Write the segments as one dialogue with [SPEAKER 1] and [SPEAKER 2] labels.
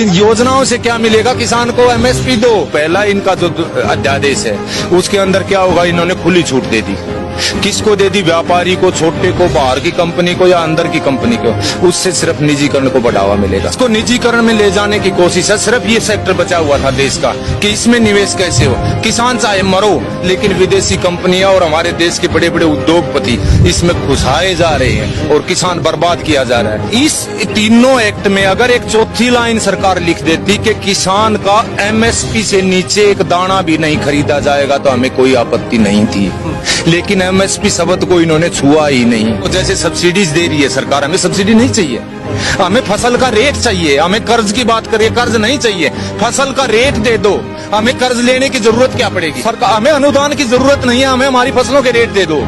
[SPEAKER 1] इन योजनाओं से क्या मिलेगा किसान को? एमएसपी दो। पहला इनका जो अध्यादेश है उसके अंदर क्या होगा, इन्होंने खुली छूट दे दी। किसको दे दी? व्यापारी को, छोटे को, बाहर की कंपनी को या अंदर की कंपनी को। उससे सिर्फ निजीकरण को बढ़ावा मिलेगा। इसको निजीकरण में ले जाने की कोशिश है। सिर्फ ये सेक्टर बचा हुआ था देश का कि इसमें निवेश कैसे हो। किसान चाहे मरो, लेकिन विदेशी कंपनियां और हमारे देश के बड़े बड़े उद्योगपति इसमें घुसाए जा रहे हैं और किसान बर्बाद किया जा रहा है। इस तीनों एक्ट में अगर एक चौथी लाइन सरकार लिख देती कि किसान का एमएसपी से नीचे एक दाना भी नहीं खरीदा जाएगा तो हमें कोई आपत्ति नहीं थी। लेकिन एमएसपी शब्द को इन्होंने छुआ ही नहीं। तो जैसे सब्सिडीज दे रही है सरकार, हमें सब्सिडी नहीं चाहिए, हमें फसल का रेट चाहिए। हमें कर्ज की बात करिए, कर्ज नहीं चाहिए, फसल का रेट दे दो। हमें कर्ज लेने की जरूरत क्या पड़ेगी? सरकार, हमें अनुदान की जरूरत नहीं है, हमें हमारी फसलों के रेट दे दो।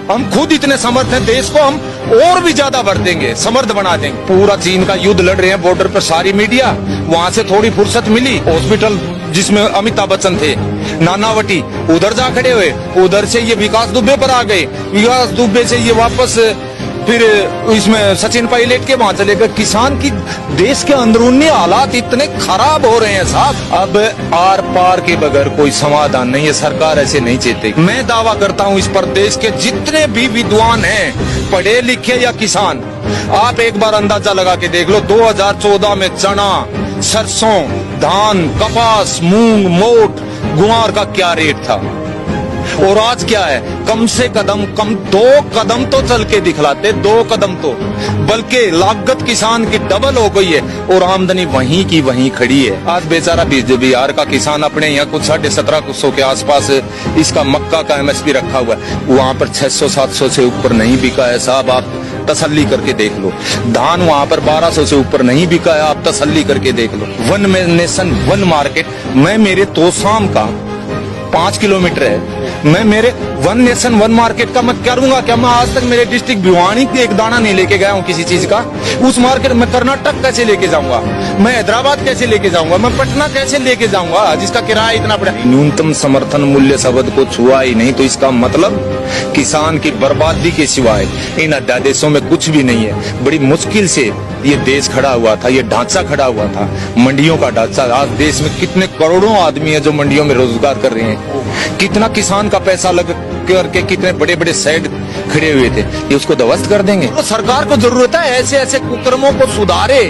[SPEAKER 1] हम खुद इतने समर्थ हैं, देश को हम और भी ज्यादा बढ़ देंगे, समर्थ बना देंगे। पूरा चीन का युद्ध लड़ रहे हैं बॉर्डर पर सारी मीडिया, वहां से थोड़ी फुर्सत मिली। हॉस्पिटल जिसमें अमिताभ बच्चन थे, नानावटी, उधर जा खड़े हुए। उधर से ये विकास दुबे पर आ गए, विकास दुबे से ये वापस फिर इसमें सचिन पायलट के वहां चले गए। किसान की देश के अंदरूनी हालात इतने खराब हो रहे हैं साहब, अब आर पार के बगैर कोई समाधान नहीं है। सरकार ऐसे नहीं चाहती। मैं दावा करता हूं इस प्रदेश के जितने भी विद्वान हैं, पढ़े लिखे या किसान, आप एक बार अंदाजा लगा के देख लो 2014 में चना, सरसों, धान, कपास, मूंग, मोट, गुआर का क्या रेट था और आज क्या है। कम से कम 2 कदम तो चल के दिखलाते, 2 कदम तो, बल्कि लागत किसान की डबल हो गई है और आमदनी वहीं की वहीं खड़ी है। आज बेचारा बिहार का किसान अपने यहाँ कुछ 1750 के आसपास इसका मक्का का एमएसपी रखा हुआ है, वहां पर 600-700 से ऊपर नहीं बिका है साहब, आप तसल्ली करके देख लो। धान वहां पर 1200 से ऊपर नहीं बिका है, आप तसल्ली करके देख लो। वन नेशन वन मार्केट, मैं मेरे तोसाम का 5 किलोमीटर है, मैं मेरे वन नेशन वन मार्केट का मैं करूंगा क्या? मैं आज तक मेरे डिस्ट्रिक्ट भिवानी के एक दाना नहीं लेके गया हूँ किसी चीज का। उस मार्केट में कर्नाटक कैसे लेके जाऊंगा, मैं हैदराबाद कैसे लेके जाऊंगा, मैं पटना कैसे लेके जाऊंगा जिसका किराया इतना पड़ा। न्यूनतम समर्थन मूल्य शब्द को छुआ ही नहीं, तो इसका मतलब किसान की बर्बादी के सिवाय इन अध्यादेशों में कुछ भी नहीं है। बड़ी मुश्किल से ये देश खड़ा हुआ था, ये ढांचा खड़ा हुआ था, मंडियों का ढांचा। आज देश में कितने करोड़ों आदमी है जो मंडियों में रोजगार कर रहे हैं, कितना किसान का पैसा लग करके कितने बड़े बड़े शेड खड़े हुए थे, ये उसको ध्वस्त कर देंगे। तो सरकार को जरूरत है ऐसे ऐसे कुकर्मों को सुधारे,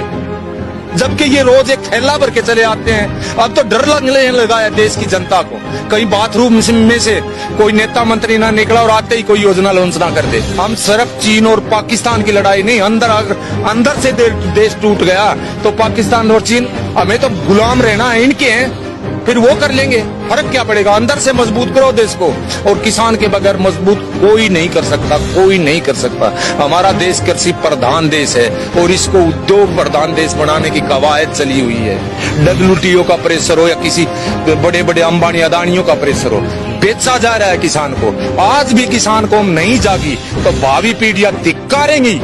[SPEAKER 1] जबकि ये रोज एक थैला भर के चले आते हैं। अब तो डर लगने लगा है देश की जनता को, कहीं बाथरूम में से कोई नेता मंत्री ना निकला और आते ही कोई योजना लॉन्च ना कर दे। हम सिर्फ चीन और पाकिस्तान की लड़ाई नहीं, अंदर से देश टूट गया तो पाकिस्तान और चीन हमें तो गुलाम रहना है इनके हैं, फिर वो कर लेंगे। फर्क क्या पड़ेगा? अंदर से मजबूत करो देश को, और किसान के बगैर मजबूत कोई नहीं कर सकता, कोई नहीं कर सकता। हमारा देश कृषि प्रधान देश है और इसको उद्योग प्रधान देश बनाने की कवायद चली हुई है। WTO का प्रेशर हो या किसी बड़े बड़े अंबानी अदानियों का प्रेशर हो, बेचा जा रहा है किसान को। आज भी किसान को हम नहीं जागी तो भावी पीढ़ियां धिक्कारेंगी।